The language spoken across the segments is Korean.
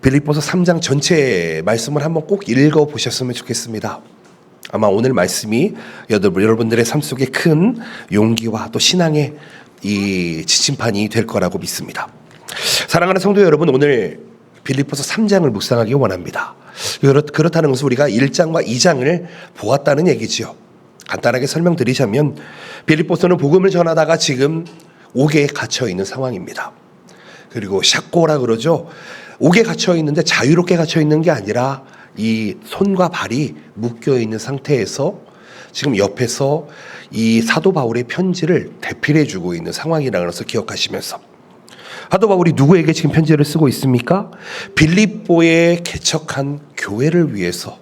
빌립보서 3장 전체 말씀을 한번 꼭 읽어보셨으면 좋겠습니다. 아마 오늘 말씀이 여러분들의 삶 속에 큰 용기와 또 신앙의 이 지침판이 될 거라고 믿습니다. 사랑하는 성도 여러분, 오늘 빌립보서 3장을 묵상하기 원합니다. 그렇다는 것은 우리가 1장과 2장을 보았다는 얘기지요. 간단하게 설명드리자면 빌립보서는 복음을 전하다가 지금 옥에 갇혀 있는 상황입니다. 그리고 샤꼬라 그러죠. 옥에 갇혀 있는데 자유롭게 갇혀 있는 게 아니라 이 손과 발이 묶여 있는 상태에서 지금 옆에서 이 사도 바울의 편지를 대필해 주고 있는 상황이라는 것을 기억하시면서, 사도 바울이 누구에게 지금 편지를 쓰고 있습니까? 빌립보에 개척한 교회를 위해서,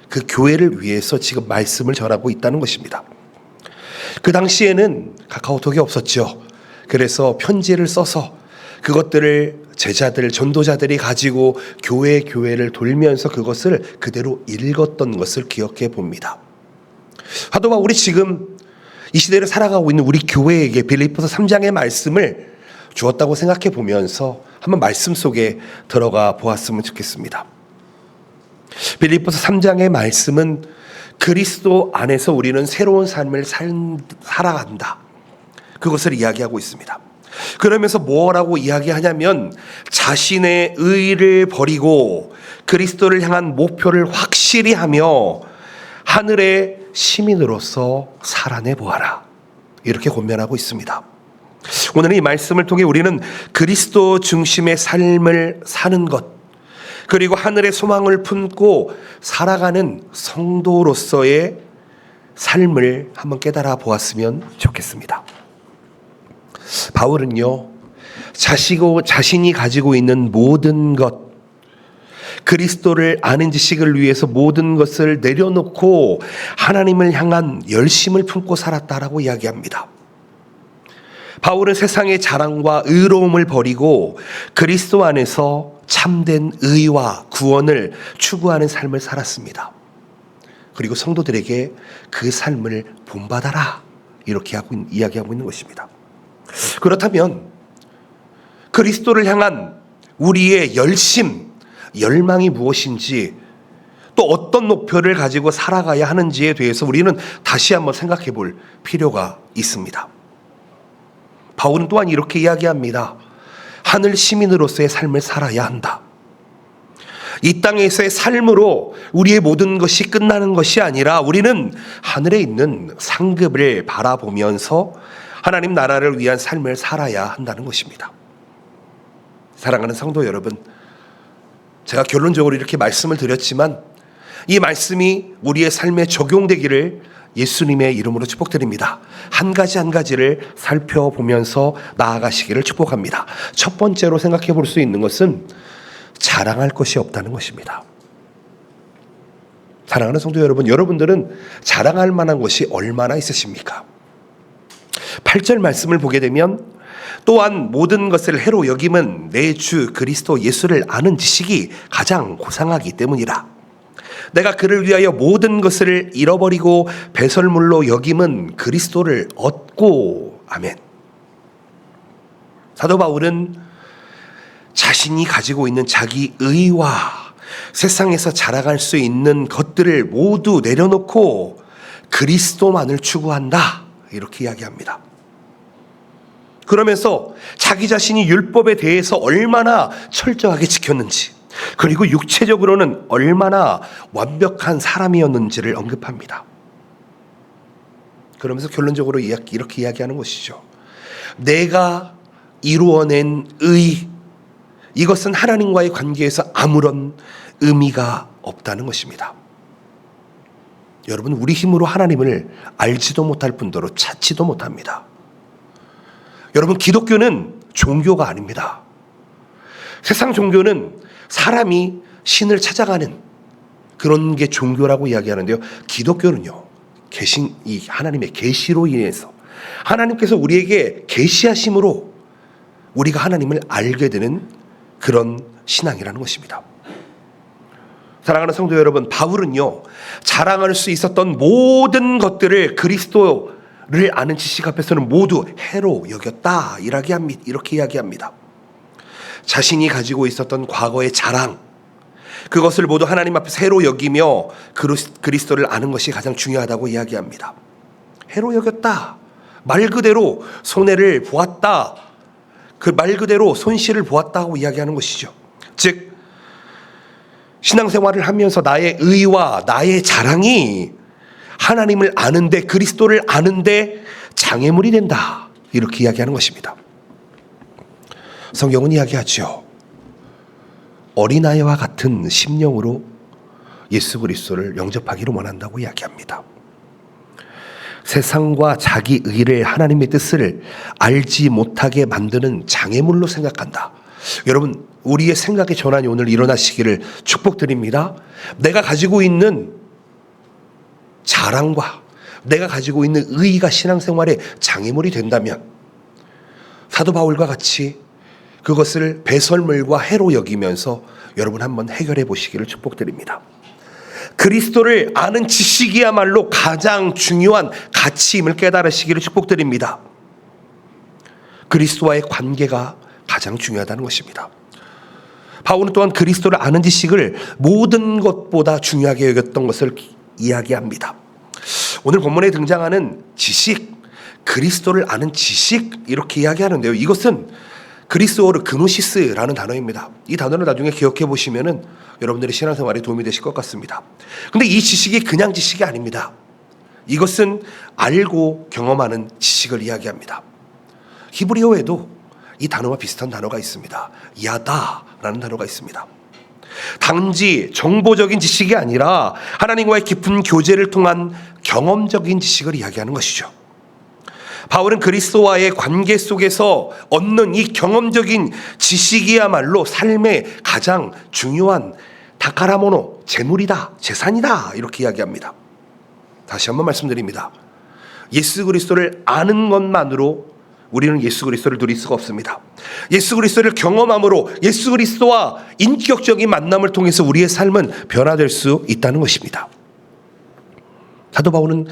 그 교회를 위해서 지금 말씀을 전하고 있다는 것입니다. 그 당시에는 카카오톡이 없었죠. 그래서 편지를 써서 그것들을 제자들, 전도자들이 가지고 교회를 돌면서 그것을 그대로 읽었던 것을 기억해 봅니다. 사도 바울이 지금 이 시대를 살아가고 있는 우리 교회에게 빌립보서 3장의 말씀을 주었다고 생각해 보면서 한번 말씀 속에 들어가 보았으면 좋겠습니다. 빌립보서 3장의 말씀은 그리스도 안에서 우리는 새로운 삶을 살아간다, 그것을 이야기하고 있습니다. 그러면서 뭐라고 이야기하냐면 자신의 의를 버리고 그리스도를 향한 목표를 확실히 하며 하늘의 시민으로서 살아내 보아라, 이렇게 권면하고 있습니다. 오늘은 이 말씀을 통해 우리는 그리스도 중심의 삶을 사는 것, 그리고 하늘의 소망을 품고 살아가는 성도로서의 삶을 한번 깨달아 보았으면 좋겠습니다. 바울은요, 자신이 가지고 있는 모든 것, 그리스도를 아는 지식을 위해서 모든 것을 내려놓고 하나님을 향한 열심을 품고 살았다라고 이야기합니다. 바울은 세상의 자랑과 의로움을 버리고 그리스도 안에서 참된 의와 구원을 추구하는 삶을 살았습니다. 그리고 성도들에게 그 삶을 본받아라, 이렇게 이야기하고 있는 것입니다. 그렇다면 그리스도를 향한 우리의 열망이 무엇인지, 또 어떤 목표를 가지고 살아가야 하는지에 대해서 우리는 다시 한번 생각해 볼 필요가 있습니다. 바울은 또한 이렇게 이야기합니다. 하늘 시민으로서의 삶을 살아야 한다. 이 땅에서의 삶으로 우리의 모든 것이 끝나는 것이 아니라 우리는 하늘에 있는 상급을 바라보면서 하나님 나라를 위한 삶을 살아야 한다는 것입니다. 사랑하는 성도 여러분, 제가 결론적으로 이렇게 말씀을 드렸지만 이 말씀이 우리의 삶에 적용되기를 예수님의 이름으로 축복드립니다. 한 가지 한 가지를 살펴보면서 나아가시기를 축복합니다. 첫 번째로 생각해 볼 수 있는 것은 자랑할 것이 없다는 것입니다. 사랑하는 성도 여러분, 여러분들은 자랑할 만한 것이 얼마나 있으십니까? 8절 말씀을 보게 되면, 또한 모든 것을 해로 여김은 내 주 그리스도 예수를 아는 지식이 가장 고상하기 때문이라. 내가 그를 위하여 모든 것을 잃어버리고 배설물로 여김은 그리스도를 얻고. 아멘. 사도 바울은 자신이 가지고 있는 자기 의와 세상에서 자랑할 수 있는 것들을 모두 내려놓고 그리스도만을 추구한다, 이렇게 이야기합니다. 그러면서 자기 자신이 율법에 대해서 얼마나 철저하게 지켰는지, 그리고 육체적으로는 얼마나 완벽한 사람이었는지를 언급합니다. 그러면서 결론적으로 이렇게 이야기하는 것이죠. 내가 이루어낸 의, 이것은 하나님과의 관계에서 아무런 의미가 없다는 것입니다. 여러분, 우리 힘으로 하나님을 알지도 못할 뿐더러 찾지도 못합니다. 여러분, 기독교는 종교가 아닙니다. 세상 종교는 사람이 신을 찾아가는 그런 게 종교라고 이야기하는데요, 기독교는요, 이 하나님의 계시로 인해서 하나님께서 우리에게 계시하심으로 우리가 하나님을 알게 되는 그런 신앙이라는 것입니다. 사랑하는 성도 여러분, 바울은요, 자랑할 수 있었던 모든 것들을 그리스도를 아는 지식 앞에서는 모두 해로 여겼다, 이렇게 이야기합니다. 자신이 가지고 있었던 과거의 자랑, 그것을 모두 하나님 앞에 해로 여기며 그리스도를 아는 것이 가장 중요하다고 이야기합니다. 해로 여겼다. 말 그대로 손해를 보았다. 그 말 그대로 손실을 보았다고 이야기하는 것이죠. 즉 신앙생활을 하면서 나의 의와 나의 자랑이 하나님을 아는데, 그리스도를 아는데 장애물이 된다, 이렇게 이야기하는 것입니다. 성경은 이야기하죠. 어린아이와 같은 심령으로 예수 그리스도를 영접하기를 원한다고 이야기합니다. 세상과 자기 의를, 하나님의 뜻을 알지 못하게 만드는 장애물로 생각한다. 여러분, 우리의 생각의 전환이 오늘 일어나시기를 축복드립니다. 내가 가지고 있는 자랑과 내가 가지고 있는 의의가 신앙생활에 장애물이 된다면 사도 바울과 같이 그것을 배설물과 해로 여기면서 여러분 한번 해결해 보시기를 축복드립니다. 그리스도를 아는 지식이야말로 가장 중요한 가치임을 깨달으시기를 축복드립니다. 그리스도와의 관계가 가장 중요하다는 것입니다. 바울은 또한 그리스도를 아는 지식을 모든 것보다 중요하게 여겼던 것을 이야기합니다. 오늘 본문에 등장하는 지식, 그리스도를 아는 지식, 이렇게 이야기하는데요. 이것은 그리스어로 그노시스라는 단어입니다. 이 단어를 나중에 기억해 보시면은 여러분들의 신앙생활에 도움이 되실 것 같습니다. 근데 이 지식이 그냥 지식이 아닙니다. 이것은 알고 경험하는 지식을 이야기합니다. 히브리어에도 이 단어와 비슷한 단어가 있습니다. 야다라는 단어가 있습니다. 단지 정보적인 지식이 아니라 하나님과의 깊은 교제를 통한 경험적인 지식을 이야기하는 것이죠. 바울은 그리스도와의 관계 속에서 얻는 이 경험적인 지식이야말로 삶의 가장 중요한 다카라모노, 재물이다, 재산이다, 이렇게 이야기합니다. 다시 한번 말씀드립니다. 예수 그리스도를 아는 것만으로 우리는 예수 그리스도를 누릴 수가 없습니다. 예수 그리스도를 경험함으로 예수 그리스도와 인격적인 만남을 통해서 우리의 삶은 변화될 수 있다는 것입니다. 사도 바울은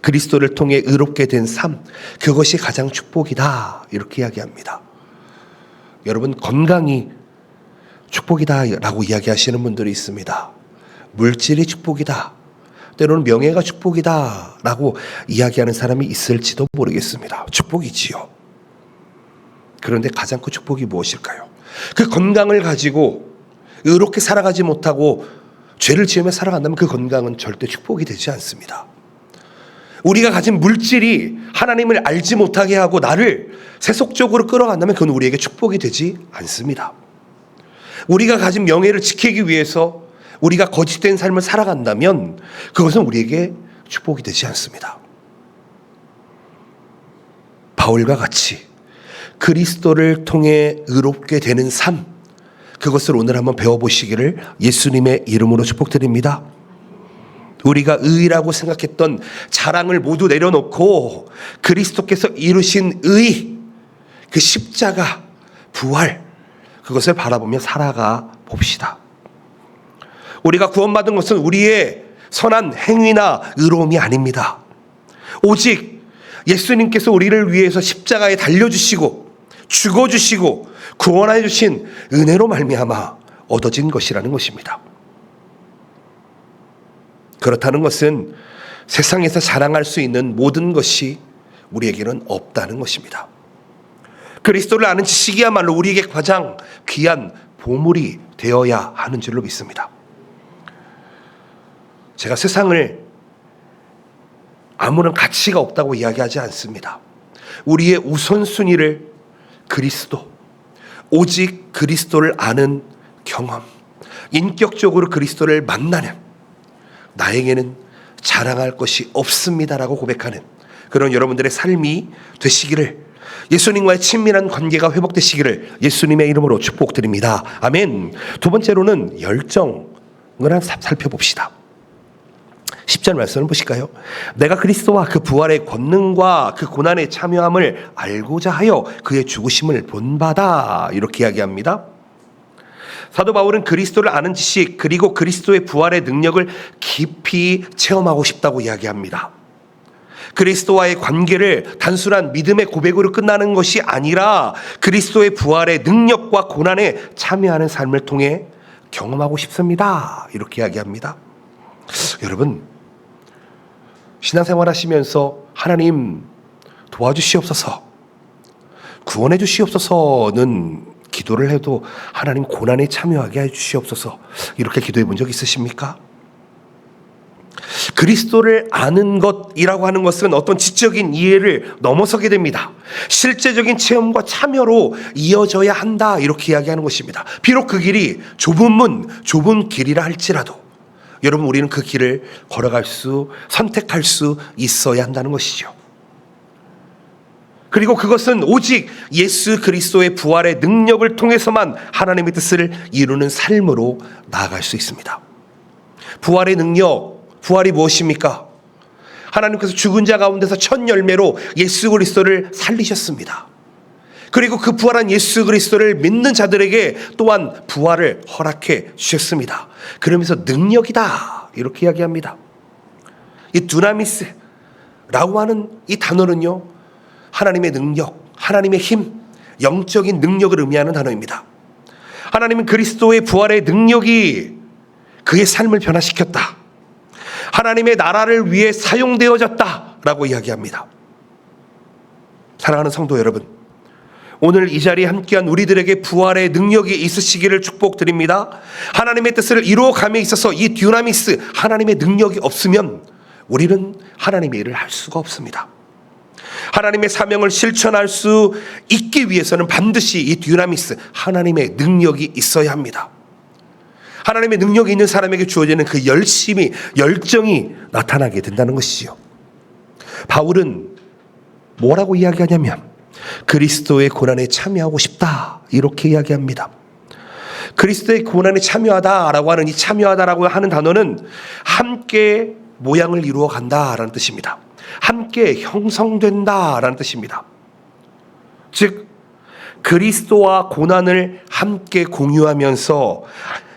그리스도를 통해 의롭게 된 삶, 그것이 가장 축복이다, 이렇게 이야기합니다. 여러분, 건강이 축복이다라고 이야기하시는 분들이 있습니다. 물질이 축복이다, 때로는 명예가 축복이다라고 이야기하는 사람이 있을지도 모르겠습니다. 축복이지요. 그런데 가장 큰 축복이 무엇일까요? 그 건강을 가지고 의롭게 살아가지 못하고 죄를 지으며 살아간다면 그 건강은 절대 축복이 되지 않습니다. 우리가 가진 물질이 하나님을 알지 못하게 하고 나를 세속적으로 끌어간다면 그건 우리에게 축복이 되지 않습니다. 우리가 가진 명예를 지키기 위해서 우리가 거짓된 삶을 살아간다면 그것은 우리에게 축복이 되지 않습니다. 바울과 같이 그리스도를 통해 의롭게 되는 삶, 그것을 오늘 한번 배워보시기를 예수님의 이름으로 축복드립니다. 우리가 의라고 생각했던 자랑을 모두 내려놓고 그리스도께서 이루신 의, 그 십자가, 부활, 그것을 바라보며 살아가 봅시다. 우리가 구원받은 것은 우리의 선한 행위나 의로움이 아닙니다. 오직 예수님께서 우리를 위해서 십자가에 달려주시고 죽어주시고 구원해 주신 은혜로 말미암아 얻어진 것이라는 것입니다. 그렇다는 것은 세상에서 자랑할 수 있는 모든 것이 우리에게는 없다는 것입니다. 그리스도를 아는 지식이야말로 우리에게 가장 귀한 보물이 되어야 하는 줄로 믿습니다. 제가 세상을 아무런 가치가 없다고 이야기하지 않습니다. 우리의 우선순위를 그리스도, 오직 그리스도를 아는 경험, 인격적으로 그리스도를 만나는, 나에게는 자랑할 것이 없습니다라고 고백하는 그런 여러분들의 삶이 되시기를, 예수님과의 친밀한 관계가 회복되시기를 예수님의 이름으로 축복드립니다. 아멘. 두 번째로는 열정을 한번 살펴봅시다. 10절 말씀을 보실까요? 내가 그리스도와 그 부활의 권능과 그 고난에 참여함을 알고자 하여 그의 죽으심을 본받아, 이렇게 이야기합니다. 사도 바울은 그리스도를 아는 지식, 그리고 그리스도의 부활의 능력을 깊이 체험하고 싶다고 이야기합니다. 그리스도와의 관계를 단순한 믿음의 고백으로 끝나는 것이 아니라 그리스도의 부활의 능력과 고난에 참여하는 삶을 통해 경험하고 싶습니다. 이렇게 이야기합니다. 여러분, 신앙생활 하시면서 하나님 도와주시옵소서, 구원해 주시옵소서는 기도를 해도 하나님 고난에 참여하게 해 주시옵소서 이렇게 기도해 본 적 있으십니까? 그리스도를 아는 것이라고 하는 것은 어떤 지적인 이해를 넘어서게 됩니다. 실제적인 체험과 참여로 이어져야 한다 이렇게 이야기하는 것입니다. 비록 그 길이 좁은 문, 좁은 길이라 할지라도 여러분, 우리는 그 길을 걸어갈 수, 선택할 수 있어야 한다는 것이죠. 그리고 그것은 오직 예수 그리스도의 부활의 능력을 통해서만 하나님의 뜻을 이루는 삶으로 나아갈 수 있습니다. 부활의 능력, 부활이 무엇입니까? 하나님께서 죽은 자 가운데서 첫 열매로 예수 그리스도를 살리셨습니다. 그리고 그 부활한 예수 그리스도를 믿는 자들에게 또한 부활을 허락해 주셨습니다. 그러면서 능력이다 이렇게 이야기합니다. 이 두나미스라고 하는 이 단어는요, 하나님의 능력, 하나님의 힘, 영적인 능력을 의미하는 단어입니다. 하나님은 그리스도의 부활의 능력이 그의 삶을 변화시켰다, 하나님의 나라를 위해 사용되어졌다라고 이야기합니다. 사랑하는 성도 여러분, 오늘 이 자리에 함께한 우리들에게 부활의 능력이 있으시기를 축복드립니다. 하나님의 뜻을 이루어감에 있어서 이 듀나미스, 하나님의 능력이 없으면 우리는 하나님의 일을 할 수가 없습니다. 하나님의 사명을 실천할 수 있기 위해서는 반드시 이 듀나미스, 하나님의 능력이 있어야 합니다. 하나님의 능력이 있는 사람에게 주어지는 그 열심이, 열정이 나타나게 된다는 것이지요. 바울은 뭐라고 이야기하냐면 그리스도의 고난에 참여하고 싶다 이렇게 이야기합니다. 그리스도의 고난에 참여하다라고 하는 이 참여하다라고 하는 단어는 함께 모양을 이루어 간다라는 뜻입니다. 함께 형성된다라는 뜻입니다. 즉 그리스도와 고난을 함께 공유하면서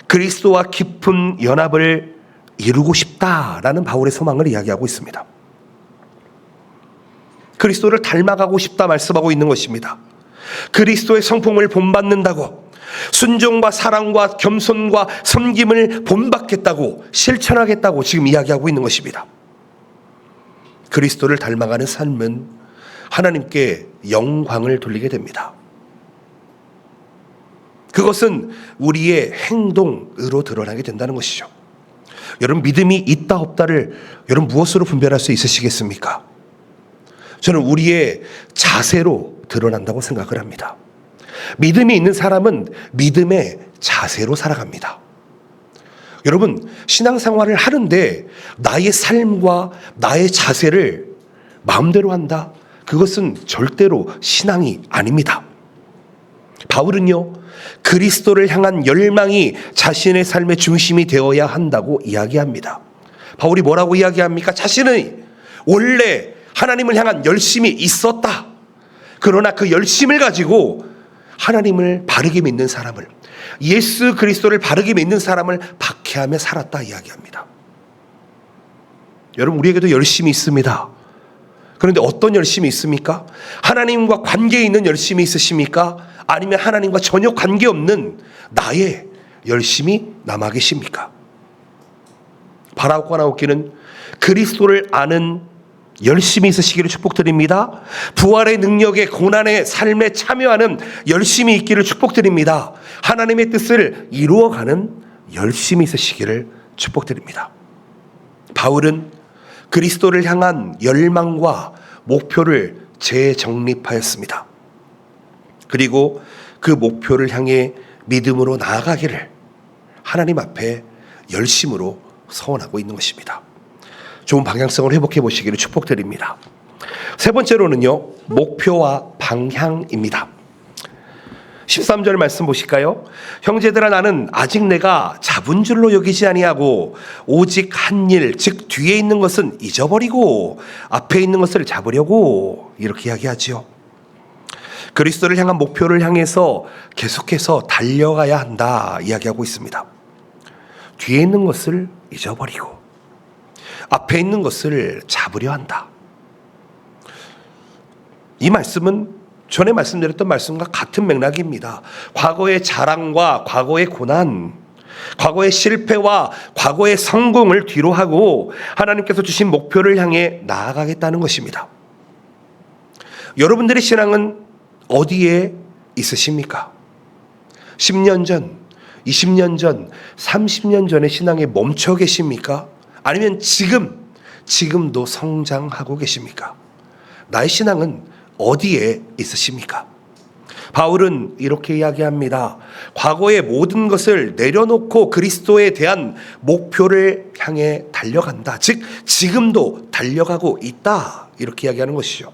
그리스도와 깊은 연합을 이루고 싶다라는 바울의 소망을 이야기하고 있습니다. 그리스도를 닮아가고 싶다 말씀하고 있는 것입니다. 그리스도의 성품을 본받는다고, 순종과 사랑과 겸손과 섬김을 본받겠다고, 실천하겠다고 지금 이야기하고 있는 것입니다. 그리스도를 닮아가는 삶은 하나님께 영광을 돌리게 됩니다. 그것은 우리의 행동으로 드러나게 된다는 것이죠. 여러분, 믿음이 있다 없다를 여러분 무엇으로 분별할 수 있으시겠습니까? 저는 우리의 자세로 드러난다고 생각을 합니다. 믿음이 있는 사람은 믿음의 자세로 살아갑니다. 여러분, 신앙생활을 하는데 나의 삶과 나의 자세를 마음대로 한다? 그것은 절대로 신앙이 아닙니다. 바울은요, 그리스도를 향한 열망이 자신의 삶의 중심이 되어야 한다고 이야기합니다. 바울이 뭐라고 이야기합니까? 자신은 원래 하나님을 향한 열심이 있었다. 그러나 그 열심을 가지고 하나님을 바르게 믿는 사람을, 예수 그리스도를 바르게 믿는 사람을 박해하며 살았다 이야기합니다. 여러분, 우리에게도 열심이 있습니다. 그런데 어떤 열심이 있습니까? 하나님과 관계 있는 열심이 있으십니까? 아니면 하나님과 전혀 관계없는 나의 열심이 남아 계십니까? 바라고 나오기는 그리스도를 아는 열심히 있으시기를 축복드립니다. 부활의 능력에, 고난의 삶에 참여하는 열심이 있기를 축복드립니다. 하나님의 뜻을 이루어가는 열심이 있으시기를 축복드립니다. 바울은 그리스도를 향한 열망과 목표를 재정립하였습니다. 그리고 그 목표를 향해 믿음으로 나아가기를 하나님 앞에 열심으로 서원하고 있는 것입니다. 좋은 방향성을 회복해 보시기를 축복드립니다. 세 번째로는요, 목표와 방향입니다. 13절 말씀 보실까요? 형제들아, 나는 아직 내가 잡은 줄로 여기지 아니하고 오직 한 일, 즉 뒤에 있는 것은 잊어버리고 앞에 있는 것을 잡으려고, 이렇게 이야기하지요. 그리스도를 향한 목표를 향해서 계속해서 달려가야 한다 이야기하고 있습니다. 뒤에 있는 것을 잊어버리고 앞에 있는 것을 잡으려 한다. 이 말씀은 전에 말씀드렸던 말씀과 같은 맥락입니다. 과거의 자랑과 과거의 고난, 과거의 실패와 과거의 성공을 뒤로 하고 하나님께서 주신 목표를 향해 나아가겠다는 것입니다. 여러분들의 신앙은 어디에 있으십니까? 10년 전, 20년 전, 30년 전의 신앙에 멈춰 계십니까? 아니면 지금도 성장하고 계십니까? 나의 신앙은 어디에 있으십니까? 바울은 이렇게 이야기합니다. 과거의 모든 것을 내려놓고 그리스도에 대한 목표를 향해 달려간다. 즉 지금도 달려가고 있다. 이렇게 이야기하는 것이죠.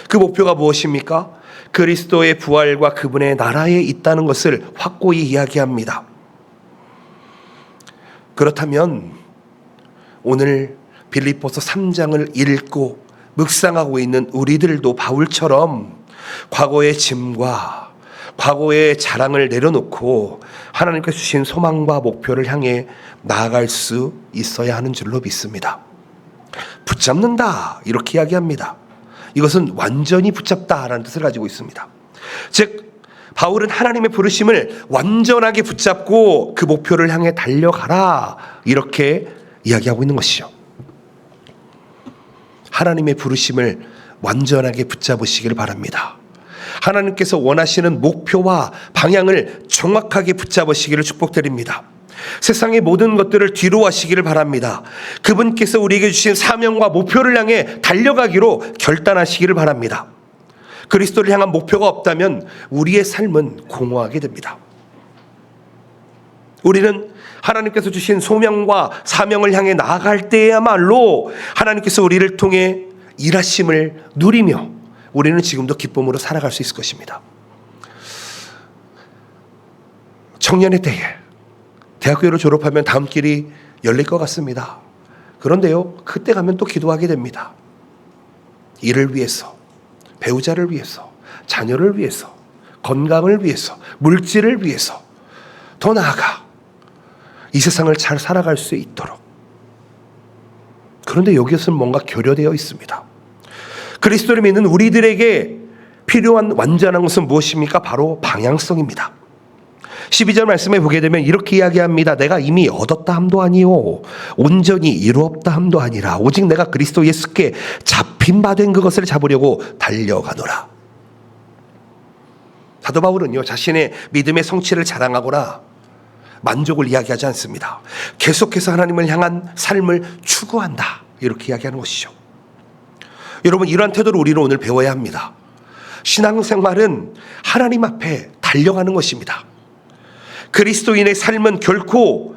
그 목표가 무엇입니까? 그리스도의 부활과 그분의 나라에 있다는 것을 확고히 이야기합니다. 그렇다면 오늘 빌립보서 3장을 읽고 묵상하고 있는 우리들도 바울처럼 과거의 짐과 과거의 자랑을 내려놓고 하나님께서 주신 소망과 목표를 향해 나아갈 수 있어야 하는 줄로 믿습니다. 붙잡는다 이렇게 이야기합니다. 이것은 완전히 붙잡다라는 뜻을 가지고 있습니다. 즉 바울은 하나님의 부르심을 완전하게 붙잡고 그 목표를 향해 달려가라 이렇게 이야기하고 있는 것이죠. 하나님의 부르심을 완전하게 붙잡으시기를 바랍니다. 하나님께서 원하시는 목표와 방향을 정확하게 붙잡으시기를 축복드립니다. 세상의 모든 것들을 뒤로 하시기를 바랍니다. 그분께서 우리에게 주신 사명과 목표를 향해 달려가기로 결단하시기를 바랍니다. 그리스도를 향한 목표가 없다면 우리의 삶은 공허하게 됩니다. 우리는 하나님께서 주신 소명과 사명을 향해 나아갈 때야말로 하나님께서 우리를 통해 일하심을 누리며 우리는 지금도 기쁨으로 살아갈 수 있을 것입니다. 청년의 때에 대학교를 졸업하면 다음 길이 열릴 것 같습니다. 그런데요, 그때 가면 또 기도하게 됩니다. 일을 위해서, 배우자를 위해서, 자녀를 위해서, 건강을 위해서, 물질을 위해서, 더 나아가 이 세상을 잘 살아갈 수 있도록. 그런데 여기에서는 뭔가 결여되어 있습니다. 그리스도를 믿는 우리들에게 필요한 완전한 것은 무엇입니까? 바로 방향성입니다. 12절 말씀에 보게 되면 이렇게 이야기합니다. 내가 이미 얻었다 함도 아니요 온전히 이루었다 함도 아니라 오직 내가 그리스도 예수께 잡힌 바 된 그것을 잡으려고 달려가노라. 사도 바울은요, 자신의 믿음의 성취를 자랑하거나 만족을 이야기하지 않습니다. 계속해서 하나님을 향한 삶을 추구한다 이렇게 이야기하는 것이죠. 여러분, 이러한 태도를 우리는 오늘 배워야 합니다. 신앙생활은 하나님 앞에 달려가는 것입니다. 그리스도인의 삶은 결코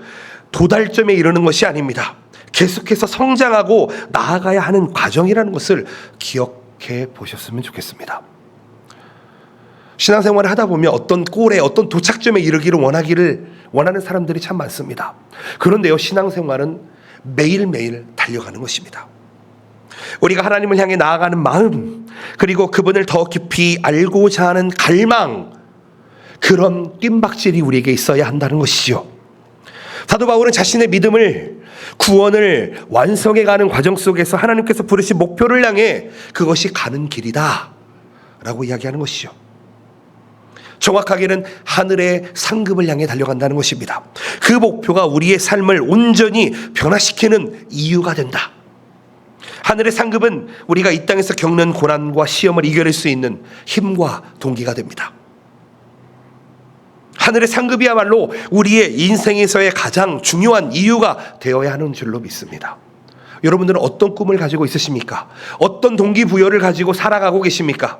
도달점에 이르는 것이 아닙니다. 계속해서 성장하고 나아가야 하는 과정이라는 것을 기억해 보셨으면 좋겠습니다. 신앙생활을 하다 보면 어떤 꼴에 어떤 도착점에 이르기를 원하는 사람들이 참 많습니다. 그런데요, 신앙생활은 매일매일 달려가는 것입니다. 우리가 하나님을 향해 나아가는 마음, 그리고 그분을 더 깊이 알고자 하는 갈망, 그런 뜀박질이 우리에게 있어야 한다는 것이죠. 사도 바울은 자신의 믿음을, 구원을 완성해가는 과정 속에서 하나님께서 부르신 목표를 향해 그것이 가는 길이다 라고 이야기하는 것이죠. 정확하게는 하늘의 상급을 향해 달려간다는 것입니다. 그 목표가 우리의 삶을 온전히 변화시키는 이유가 된다. 하늘의 상급은 우리가 이 땅에서 겪는 고난과 시험을 이겨낼 수 있는 힘과 동기가 됩니다. 하늘의 상급이야말로 우리의 인생에서의 가장 중요한 이유가 되어야 하는 줄로 믿습니다. 여러분들은 어떤 꿈을 가지고 있으십니까? 어떤 동기부여를 가지고 살아가고 계십니까?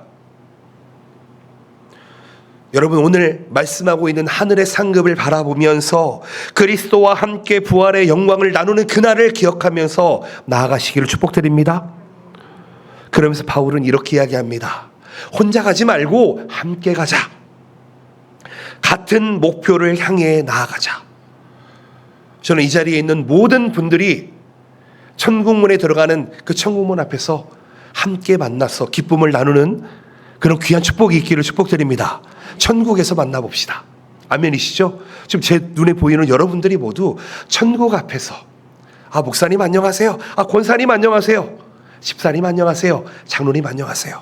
여러분, 오늘 말씀하고 있는 하늘의 상급을 바라보면서 그리스도와 함께 부활의 영광을 나누는 그날을 기억하면서 나아가시기를 축복드립니다. 그러면서 바울은 이렇게 이야기합니다. 혼자 가지 말고 함께 가자. 같은 목표를 향해 나아가자. 저는 이 자리에 있는 모든 분들이 천국문에 들어가는 그 천국문 앞에서 함께 만나서 기쁨을 나누는 그런 귀한 축복이 있기를 축복드립니다. 천국에서 만나봅시다. 아멘이시죠? 지금 제 눈에 보이는 여러분들이 모두 천국 앞에서, 목사님 안녕하세요. 권사님 안녕하세요. 집사님 안녕하세요. 장로님 안녕하세요.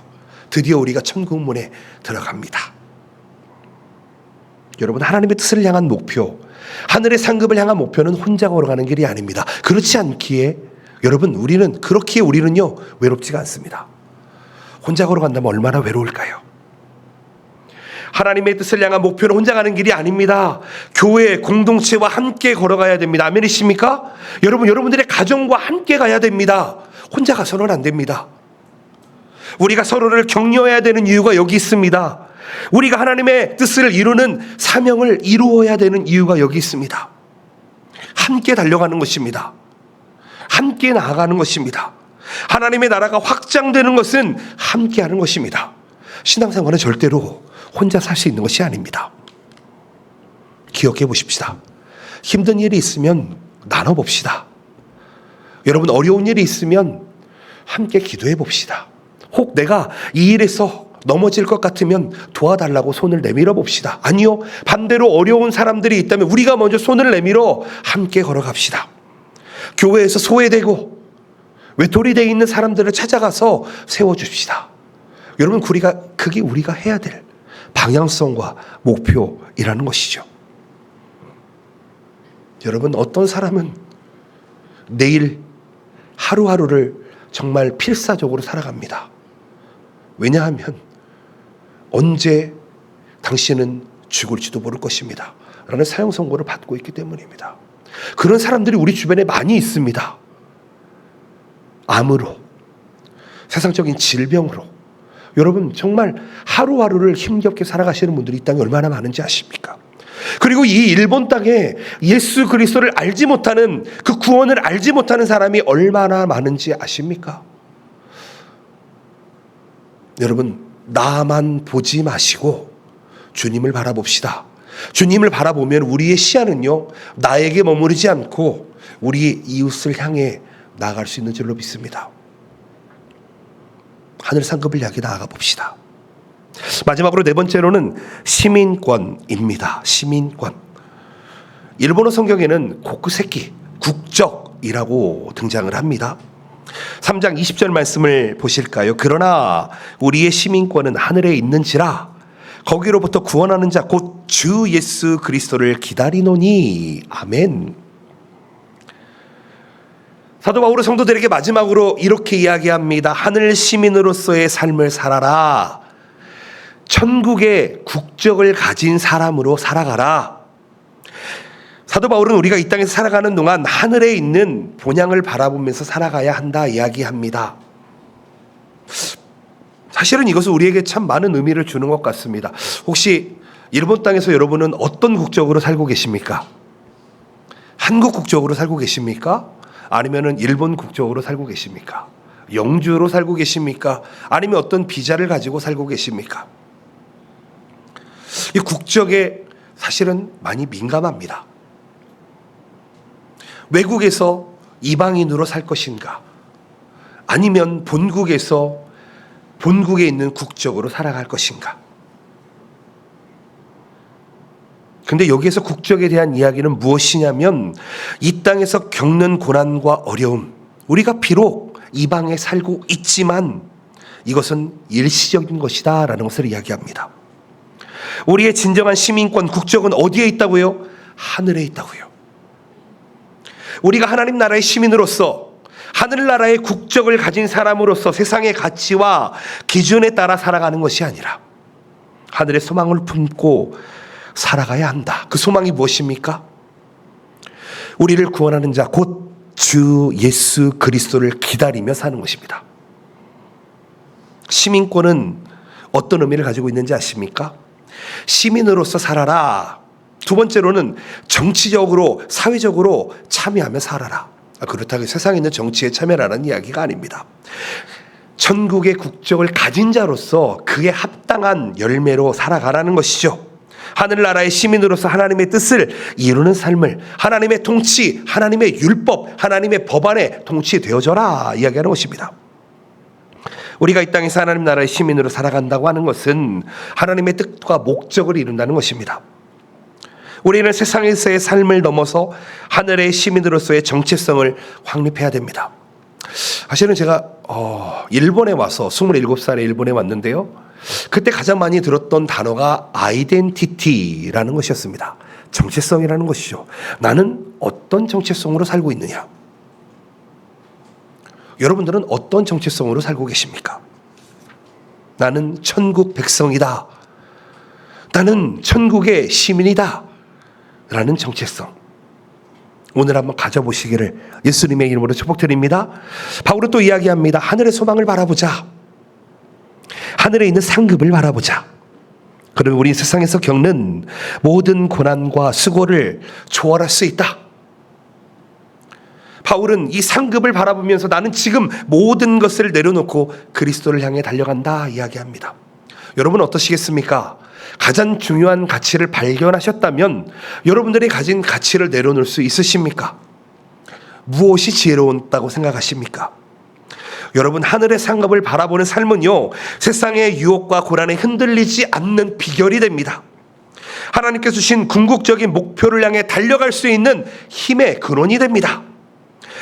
드디어 우리가 천국 문에 들어갑니다. 여러분, 하나님의 뜻을 향한 목표, 하늘의 상급을 향한 목표는 혼자 걸어가는 길이 아닙니다. 그렇지 않기에 여러분, 우리는요 외롭지가 않습니다. 혼자 걸어간다면 얼마나 외로울까요? 하나님의 뜻을 향한 목표는 혼자 가는 길이 아닙니다. 교회 공동체와 함께 걸어가야 됩니다. 아멘이십니까? 여러분들의 가정과 함께 가야 됩니다. 혼자 가서는 안 됩니다. 우리가 서로를 격려해야 되는 이유가 여기 있습니다. 우리가 하나님의 뜻을 이루는 사명을 이루어야 되는 이유가 여기 있습니다. 함께 달려가는 것입니다. 함께 나아가는 것입니다. 하나님의 나라가 확장되는 것은 함께 하는 것입니다. 신앙생활은 절대로 혼자 살 수 있는 것이 아닙니다. 기억해 보십시다. 힘든 일이 있으면 나눠봅시다. 여러분, 어려운 일이 있으면 함께 기도해 봅시다. 혹 내가 이 일에서 넘어질 것 같으면 도와달라고 손을 내밀어 봅시다. 아니요, 반대로 어려운 사람들이 있다면 우리가 먼저 손을 내밀어 함께 걸어갑시다. 교회에서 소외되고 외톨이 되어 있는 사람들을 찾아가서 세워줍시다. 여러분, 그게 우리가 해야 될 방향성과 목표이라는 것이죠. 여러분, 어떤 사람은 내일 하루하루를 정말 필사적으로 살아갑니다. 왜냐하면 언제 당신은 죽을지도 모를 것입니다 라는 사형 선고를 받고 있기 때문입니다. 그런 사람들이 우리 주변에 많이 있습니다. 암으로, 세상적인 질병으로. 여러분, 정말 하루하루를 힘겹게 살아가시는 분들이 이 땅에 얼마나 많은지 아십니까? 그리고 이 일본 땅에 예수 그리스도를 알지 못하는, 그 구원을 알지 못하는 사람이 얼마나 많은지 아십니까? 여러분, 나만 보지 마시고 주님을 바라봅시다. 주님을 바라보면 우리의 시야는요, 나에게 머무르지 않고 우리의 이웃을 향해 나아갈 수 있는 줄로 믿습니다. 하늘 상급을 향해 나아가 봅시다. 마지막으로 네 번째로는 시민권입니다. 시민권. 일본어 성경에는 고쿠세키, 국적이라고 등장을 합니다. 3장 20절 말씀을 보실까요? 그러나 우리의 시민권은 하늘에 있는지라 거기로부터 구원하는 자 곧 주 예수 그리스도를 기다리노니. 아멘. 사도 바울은 성도들에게 마지막으로 이렇게 이야기합니다. 하늘 시민으로서의 삶을 살아라. 천국의 국적을 가진 사람으로 살아가라. 사도 바울은 우리가 이 땅에서 살아가는 동안 하늘에 있는 본향을 바라보면서 살아가야 한다 이야기합니다. 사실은 이것은 우리에게 참 많은 의미를 주는 것 같습니다. 혹시 일본 땅에서 여러분은 어떤 국적으로 살고 계십니까? 한국 국적으로 살고 계십니까? 아니면 일본 국적으로 살고 계십니까? 영주로 살고 계십니까? 아니면 어떤 비자를 가지고 살고 계십니까? 이 국적에 사실은 많이 민감합니다. 외국에서 이방인으로 살 것인가? 아니면 본국에 있는 국적으로 살아갈 것인가? 근데 여기에서 국적에 대한 이야기는 무엇이냐면 이 땅에서 겪는 고난과 어려움, 우리가 비록 이방에 살고 있지만 이것은 일시적인 것이다 라는 것을 이야기합니다. 우리의 진정한 시민권, 국적은 어디에 있다고요? 하늘에 있다고요. 우리가 하나님 나라의 시민으로서, 하늘나라의 국적을 가진 사람으로서 세상의 가치와 기준에 따라 살아가는 것이 아니라 하늘의 소망을 품고 살아가야 한다. 그 소망이 무엇입니까? 우리를 구원하는 자 곧 주 예수 그리스도를 기다리며 사는 것입니다. 시민권은 어떤 의미를 가지고 있는지 아십니까? 시민으로서 살아라. 두 번째로는 정치적으로, 사회적으로 참여하며 살아라. 그렇다고 세상에 있는 정치에 참여하라는 이야기가 아닙니다. 천국의 국적을 가진 자로서 그에 합당한 열매로 살아가라는 것이죠. 하늘나라의 시민으로서 하나님의 뜻을 이루는 삶을, 하나님의 통치, 하나님의 율법, 하나님의 법안에 통치되어져라 이야기하는 것입니다. 우리가 이 땅에서 하나님 나라의 시민으로 살아간다고 하는 것은 하나님의 뜻과 목적을 이룬다는 것입니다. 우리는 세상에서의 삶을 넘어서 하늘의 시민으로서의 정체성을 확립해야 됩니다. 사실은 제가 일본에 와서 27살에 일본에 왔는데요. 그때 가장 많이 들었던 단어가 아이덴티티라는 것이었습니다. 정체성이라는 것이죠. 나는 어떤 정체성으로 살고 있느냐? 여러분들은 어떤 정체성으로 살고 계십니까? 나는 천국 백성이다. 나는 천국의 시민이다. 라는 정체성. 오늘 한번 가져보시기를 예수님의 이름으로 축복드립니다. 바울은 또 이야기합니다. 하늘의 소망을 바라보자. 하늘에 있는 상급을 바라보자. 그러면 우리 세상에서 겪는 모든 고난과 수고를 초월할 수 있다. 바울은 이 상급을 바라보면서 나는 지금 모든 것을 내려놓고 그리스도를 향해 달려간다 이야기합니다. 여러분 어떠시겠습니까? 가장 중요한 가치를 발견하셨다면 여러분들이 가진 가치를 내려놓을 수 있으십니까? 무엇이 지혜로웠다고 생각하십니까? 여러분, 하늘의 상급을 바라보는 삶은요, 세상의 유혹과 고난에 흔들리지 않는 비결이 됩니다. 하나님께서 주신 궁극적인 목표를 향해 달려갈 수 있는 힘의 근원이 됩니다.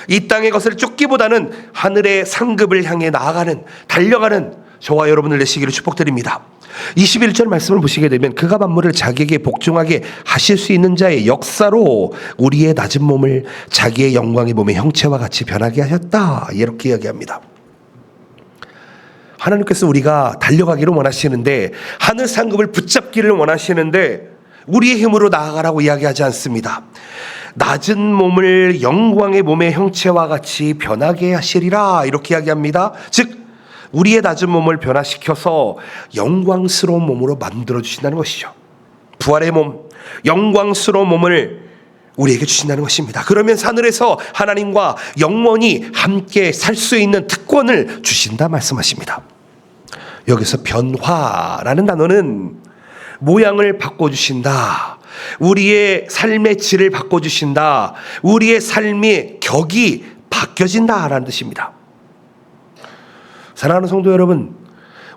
이 땅의 것을 쫓기보다는 하늘의 상급을 향해 나아가는, 달려가는 저와 여러분을 되시기를 축복드립니다. 21절 말씀을 보시게 되면 그가 만물을 자기에게 복종하게 하실 수 있는 자의 역사로 우리의 낮은 몸을 자기의 영광의 몸의 형체와 같이 변하게 하셨다. 이렇게 이야기합니다. 하나님께서 우리가 달려가기를 원하시는데, 하늘 상급을 붙잡기를 원하시는데 우리의 힘으로 나아가라고 이야기하지 않습니다. 낮은 몸을 영광의 몸의 형체와 같이 변하게 하시리라 이렇게 이야기합니다. 즉 우리의 낮은 몸을 변화시켜서 영광스러운 몸으로 만들어 주신다는 것이죠. 부활의 몸, 영광스러운 몸을 우리에게 주신다는 것입니다. 그러면서 하늘에서 하나님과 영원히 함께 살 수 있는 특권을 주신다 말씀하십니다. 여기서 변화라는 단어는 모양을 바꿔주신다, 우리의 삶의 질을 바꿔주신다, 우리의 삶의 격이 바뀌어진다라는 뜻입니다. 사랑하는 성도 여러분,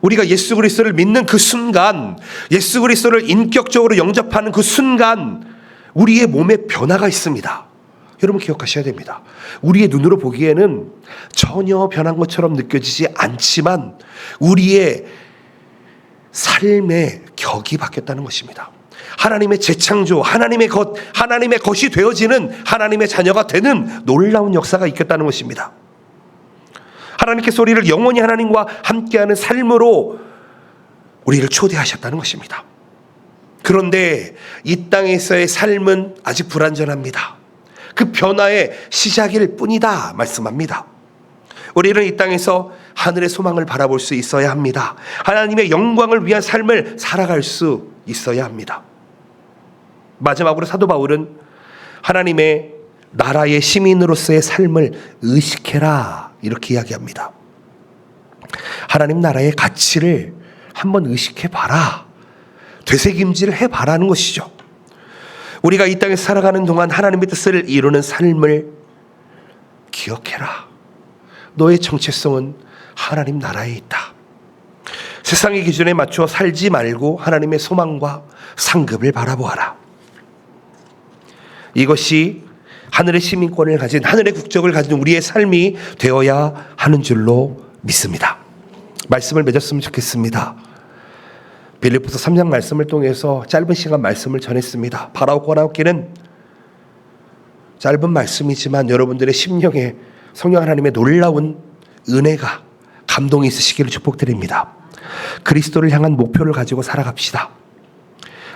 우리가 예수 그리스도를 믿는 그 순간, 예수 그리스도를 인격적으로 영접하는 그 순간 우리의 몸에 변화가 있습니다. 여러분 기억하셔야 됩니다. 우리의 눈으로 보기에는 전혀 변한 것처럼 느껴지지 않지만 우리의 삶의 격이 바뀌었다는 것입니다. 하나님의 재창조, 하나님의 것이 되어지는, 하나님의 자녀가 되는 놀라운 역사가 있겠다는 것입니다. 하나님께서 우리를 영원히 하나님과 함께하는 삶으로 우리를 초대하셨다는 것입니다. 그런데 이 땅에서의 삶은 아직 불완전합니다. 그 변화의 시작일 뿐이다 말씀합니다. 우리는 이 땅에서 하늘의 소망을 바라볼 수 있어야 합니다. 하나님의 영광을 위한 삶을 살아갈 수 있어야 합니다. 마지막으로 사도 바울은 하나님의 나라의 시민으로서의 삶을 의식해라 이렇게 이야기합니다. 하나님 나라의 가치를 한번 의식해봐라, 되새김질을 해봐라는 것이죠. 우리가 이 땅에 살아가는 동안 하나님의 뜻을 이루는 삶을 기억해라. 너의 정체성은 하나님 나라에 있다. 세상의 기준에 맞춰 살지 말고 하나님의 소망과 상급을 바라보아라. 이것이 하늘의 시민권을 가진, 하늘의 국적을 가진 우리의 삶이 되어야 하는 줄로 믿습니다. 말씀을 맺었으면 좋겠습니다. 빌립보서 3장 말씀을 통해서 짧은 시간 말씀을 전했습니다. 바라고 권하옵기는 짧은 말씀이지만 여러분들의 심령에 성령 하나님의 놀라운 은혜가, 감동이 있으시기를 축복드립니다. 그리스도를 향한 목표를 가지고 살아갑시다.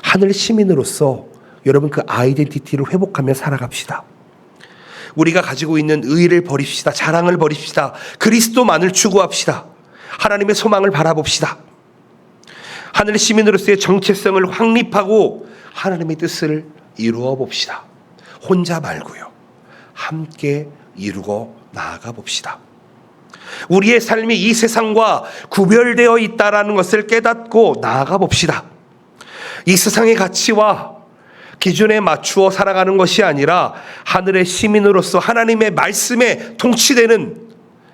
하늘 시민으로서 여러분 그 아이덴티티를 회복하며 살아갑시다. 우리가 가지고 있는 의의를 버립시다. 자랑을 버립시다. 그리스도만을 추구합시다. 하나님의 소망을 바라봅시다. 하늘의 시민으로서의 정체성을 확립하고 하나님의 뜻을 이루어 봅시다. 혼자 말고요, 함께 이루고 나아가 봅시다. 우리의 삶이 이 세상과 구별되어 있다는 것을 깨닫고 나아가 봅시다. 이 세상의 가치와 기준에 맞추어 살아가는 것이 아니라 하늘의 시민으로서 하나님의 말씀에 통치되는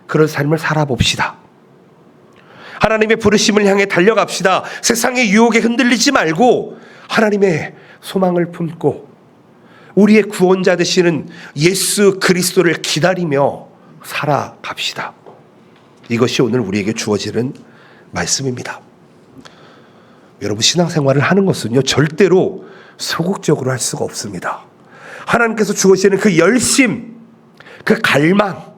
그런 삶을 살아봅시다. 하나님의 부르심을 향해 달려갑시다. 세상의 유혹에 흔들리지 말고 하나님의 소망을 품고 우리의 구원자 되시는 예수 그리스도를 기다리며 살아갑시다. 이것이 오늘 우리에게 주어지는 말씀입니다. 여러분, 신앙생활을 하는 것은요, 절대로 소극적으로 할 수가 없습니다. 하나님께서 주어지는 그 열심, 그 갈망,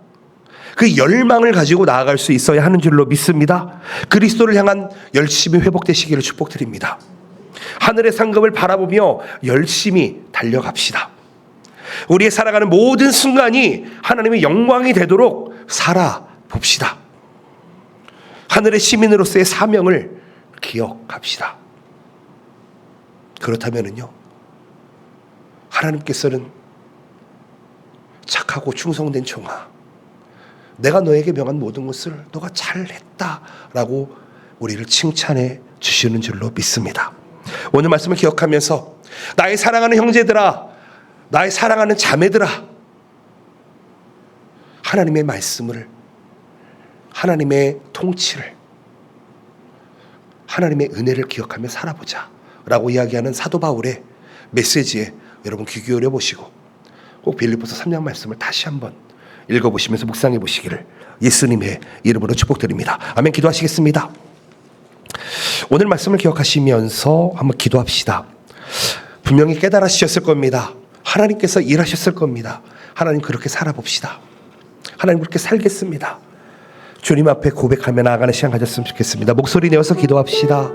그 열망을 가지고 나아갈 수 있어야 하는 줄로 믿습니다. 그리스도를 향한 열심이 회복되시기를 축복드립니다. 하늘의 상급을 바라보며 열심히 달려갑시다. 우리의 살아가는 모든 순간이 하나님의 영광이 되도록 살아봅시다. 하늘의 시민으로서의 사명을 기억합시다. 그렇다면은요, 하나님께서는 착하고 충성된 종아, 내가 너에게 명한 모든 것을 너가 잘했다라고 우리를 칭찬해 주시는 줄로 믿습니다. 오늘 말씀을 기억하면서 나의 사랑하는 형제들아, 나의 사랑하는 자매들아, 하나님의 말씀을, 하나님의 통치를, 하나님의 은혜를 기억하며 살아보자 라고 이야기하는 사도 바울의 메시지에 여러분 귀 기울여 보시고 꼭 빌립보서 3장 말씀을 다시 한번 읽어보시면서 묵상해 보시기를 예수님의 이름으로 축복드립니다. 아멘. 기도하시겠습니다. 오늘 말씀을 기억하시면서 한번 기도합시다. 분명히 깨달으셨을 겁니다. 하나님께서 일하셨을 겁니다. 하나님, 그렇게 살아봅시다. 하나님, 그렇게 살겠습니다. 주님 앞에 고백하며 나아가는 시간 가졌으면 좋겠습니다. 목소리 내어서 기도합시다.